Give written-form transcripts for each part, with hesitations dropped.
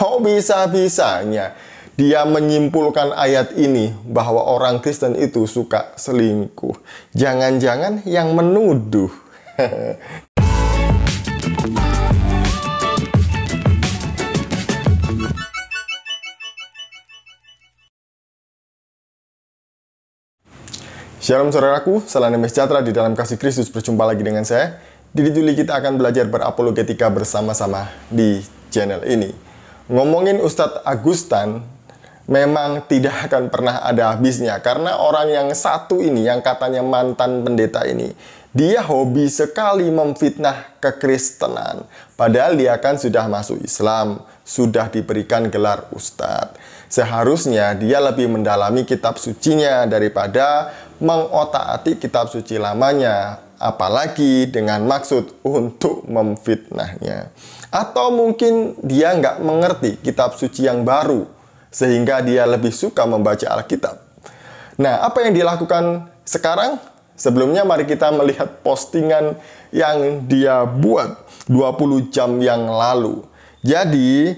Kok bisa-bisanya dia menyimpulkan ayat ini bahwa orang Kristen itu suka selingkuh? Jangan-jangan yang menuduh. Shalom saudaraku, salam damai sejahtera di dalam kasih Kristus. Berjumpa lagi dengan saya. Di Juli kita akan belajar berapologetika bersama-sama di channel ini. Ngomongin Ustadz Agustan memang tidak akan pernah ada habisnya. Karena orang yang satu ini, yang katanya mantan pendeta ini, dia hobi sekali memfitnah kekristenan. Padahal dia kan sudah masuk Islam, sudah diberikan gelar Ustadz. Seharusnya dia lebih mendalami kitab sucinya daripada mengotak-atik kitab suci lamanya, apalagi dengan maksud untuk memfitnahnya. Atau mungkin dia nggak mengerti kitab suci yang baru, sehingga dia lebih suka membaca Alkitab. Nah, apa yang dilakukan sekarang? Sebelumnya mari kita melihat postingan yang dia buat 20 jam yang lalu. Jadi,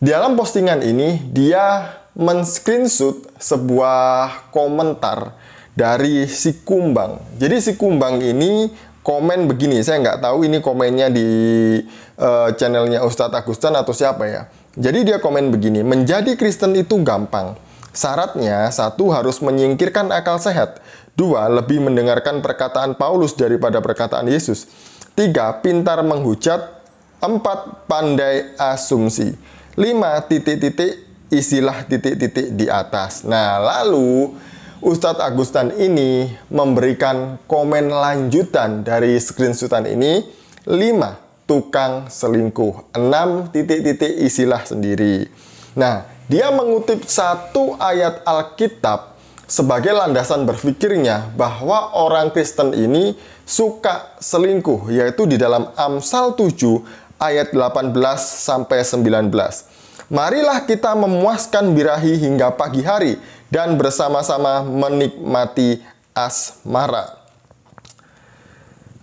di dalam postingan ini, dia men-screenshot sebuah komentar dari si Kumbang. Jadi si Kumbang ini komen begini, saya nggak tahu ini komennya di channelnya Ustadz Agustan atau siapa ya. Jadi dia komen begini, menjadi Kristen itu gampang. Syaratnya, 1, harus menyingkirkan akal sehat. 2, lebih mendengarkan perkataan Paulus daripada perkataan Yesus. 3, pintar menghujat. 4, pandai asumsi. 5, titik-titik, isilah titik-titik di atas. Nah, lalu Ustadz Agustan ini memberikan komen lanjutan dari screenshotan ini. 5, tukang selingkuh. 6, titik-titik, isilah sendiri. Nah, dia mengutip satu ayat Alkitab sebagai landasan berpikirnya bahwa orang Kristen ini suka selingkuh, yaitu di dalam Amsal 7 ayat 18 sampai 19. Marilah kita memuaskan birahi hingga pagi hari dan bersama-sama menikmati asmara.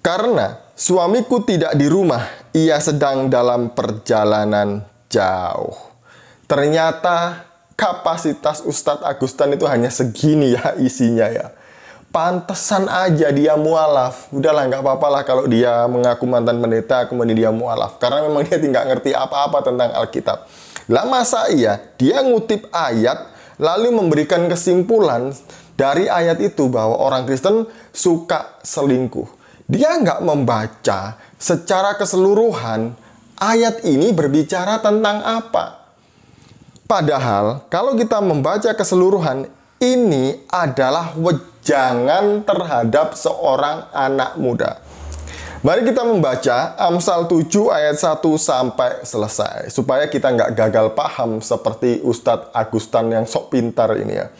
Karena suamiku tidak di rumah, ia sedang dalam perjalanan jauh. Ternyata kapasitas Ustadz Agustan itu hanya segini ya isinya ya. Pantesan aja dia mualaf. Udahlah, nggak apa-apa lah kalau dia mengaku mantan pendeta kemudian dia mualaf. Karena memang dia tidak ngerti apa-apa tentang Alkitab. Lah masa iya dia ngutip ayat lalu memberikan kesimpulan dari ayat itu bahwa orang Kristen suka selingkuh. Dia nggak membaca secara keseluruhan ayat ini berbicara tentang apa. Padahal kalau kita membaca keseluruhan, ini adalah wejangan terhadap seorang anak muda. Mari kita membaca Amsal 7 ayat 1 sampai selesai, supaya kita nggak gagal paham seperti Ustadz Agustan yang sok pintar ini ya.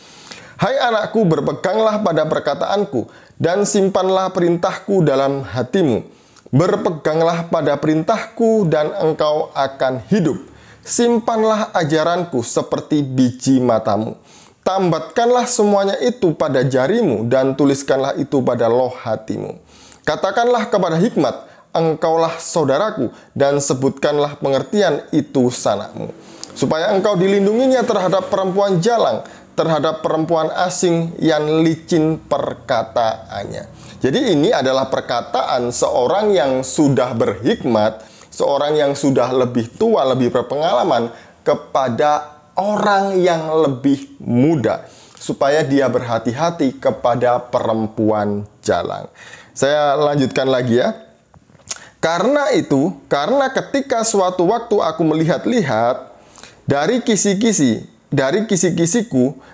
Hai anakku, berpeganglah pada perkataanku, dan simpanlah perintahku dalam hatimu. Berpeganglah pada perintahku, dan engkau akan hidup. Simpanlah ajaranku seperti biji matamu. Tambatkanlah semuanya itu pada jarimu, dan tuliskanlah itu pada loh hatimu. Katakanlah kepada hikmat, engkaulah saudaraku, dan sebutkanlah pengertian itu sanakmu. Supaya engkau dilindunginya terhadap perempuan jalang, terhadap perempuan asing yang licin perkataannya. Jadi ini adalah perkataan seorang yang sudah berhikmat, seorang yang sudah lebih tua, lebih berpengalaman kepada orang yang lebih muda, supaya dia berhati-hati kepada perempuan jalang. Saya lanjutkan lagi ya. Karena itu, karena ketika suatu waktu aku melihat-lihat dari kisi-kisiku,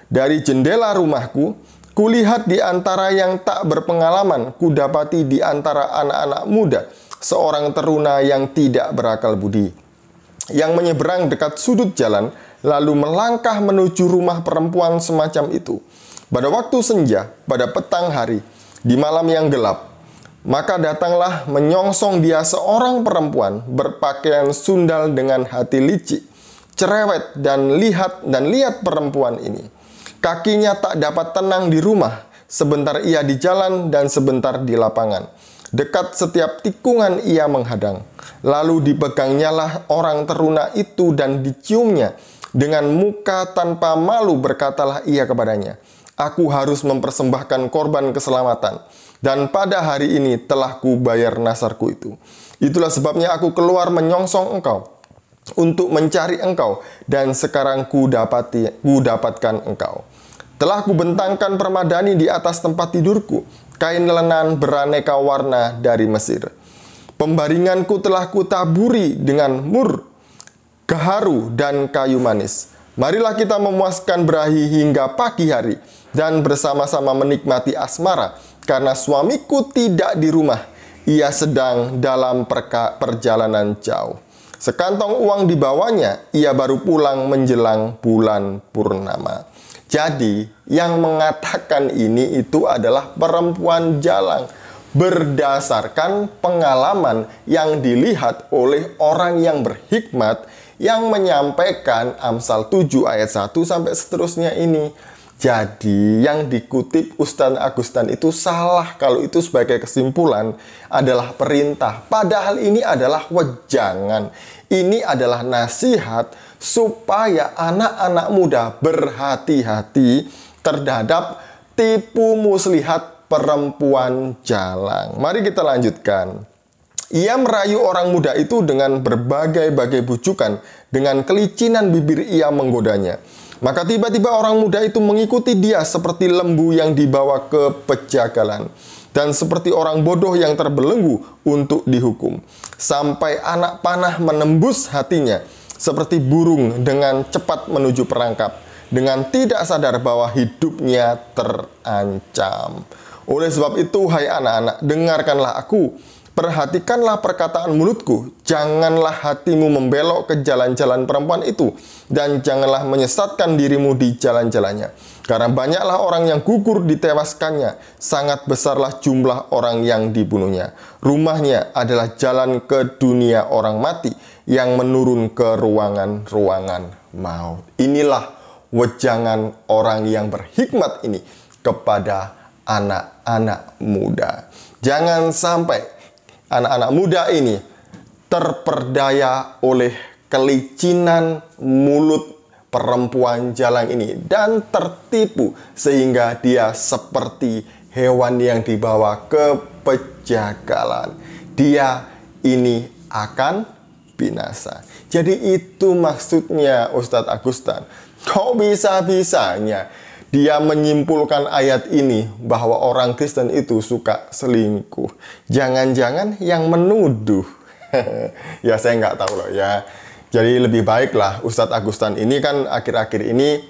dari jendela rumahku, kulihat di antara yang tak berpengalaman, kudapati di antara anak-anak muda, seorang teruna yang tidak berakal budi, yang menyeberang dekat sudut jalan, lalu melangkah menuju rumah perempuan semacam itu. Pada waktu senja, pada petang hari, di malam yang gelap, maka datanglah menyongsong dia seorang perempuan berpakaian sundal dengan hati licik, cerewet, dan lihat perempuan ini. Kakinya tak dapat tenang di rumah, sebentar ia di jalan dan sebentar di lapangan. Dekat setiap tikungan ia menghadang. Lalu dipegangnyalah orang teruna itu dan diciumnya. Dengan muka tanpa malu berkatalah ia kepadanya, "Aku harus mempersembahkan korban keselamatan, dan pada hari ini telah kubayar nasarku itu. Itulah sebabnya aku keluar menyongsong engkau untuk mencari engkau, dan sekarang kudapatkan engkau. Telah kubentangkan permadani di atas tempat tidurku, kain lenan beraneka warna dari Mesir. Pembaringanku telah kutaburi dengan mur, gaharu, dan kayu manis. Marilah kita memuaskan berahi hingga pagi hari, dan bersama-sama menikmati asmara, karena suamiku tidak di rumah. Ia sedang dalam perjalanan jauh. Sekantong uang dibawanya, ia baru pulang menjelang bulan purnama." Jadi, yang mengatakan ini itu adalah perempuan jalang, berdasarkan pengalaman yang dilihat oleh orang yang berhikmat yang menyampaikan Amsal 7 ayat 1 sampai seterusnya ini. Jadi yang dikutip Ustadz Agustan itu salah kalau itu sebagai kesimpulan adalah perintah. Padahal ini adalah wejangan. Ini adalah nasihat supaya anak-anak muda berhati-hati terhadap tipu muslihat perempuan jalang. Mari kita lanjutkan. Ia merayu orang muda itu dengan berbagai-bagai bujukan. Dengan kelicinan bibir ia menggodanya. Maka tiba-tiba orang muda itu mengikuti dia seperti lembu yang dibawa ke pejagalan, dan seperti orang bodoh yang terbelenggu untuk dihukum. Sampai anak panah menembus hatinya, seperti burung dengan cepat menuju perangkap, dengan tidak sadar bahwa hidupnya terancam. Oleh sebab itu, hai anak-anak, dengarkanlah aku. Perhatikanlah perkataan mulutku, janganlah hatimu membelok ke jalan-jalan perempuan itu, dan janganlah menyesatkan dirimu di jalan-jalannya. Karena banyaklah orang yang gugur ditewaskannya, sangat besarlah jumlah orang yang dibunuhnya. Rumahnya adalah jalan ke dunia orang mati, yang menurun ke ruangan-ruangan maut. Inilah wejangan orang yang berhikmat ini kepada anak-anak muda. Jangan sampai anak-anak muda ini terperdaya oleh kelicinan mulut perempuan jalang ini dan tertipu sehingga dia seperti hewan yang dibawa ke pejagalan. Dia ini akan binasa. Jadi itu maksudnya Ustadz Agustan. Kok bisa-bisanya dia menyimpulkan ayat ini bahwa orang Kristen itu suka selingkuh? Jangan-jangan yang menuduh. Ya saya nggak tahu loh ya. Jadi lebih baiklah Ustadz Agustan ini kan akhir-akhir ini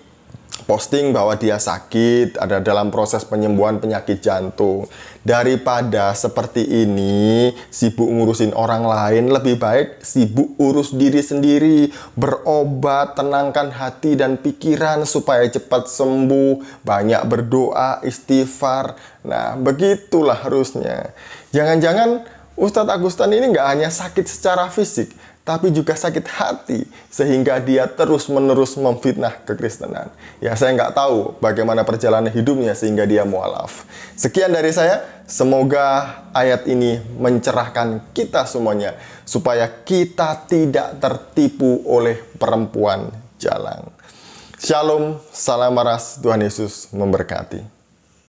posting bahwa dia sakit, ada dalam proses penyembuhan penyakit jantung. Daripada seperti ini sibuk ngurusin orang lain, lebih baik sibuk urus diri sendiri, berobat, tenangkan hati dan pikiran supaya cepat sembuh, banyak berdoa, istighfar. Nah, begitulah harusnya. Jangan-jangan Ustadz Agustan ini nggak hanya sakit secara fisik, tapi juga sakit hati, sehingga dia terus-menerus memfitnah kekristenan. Ya, saya nggak tahu bagaimana perjalanan hidupnya sehingga dia mualaf. Sekian dari saya, semoga ayat ini mencerahkan kita semuanya, supaya kita tidak tertipu oleh perempuan jalang. Shalom, salam waras, Tuhan Yesus memberkati.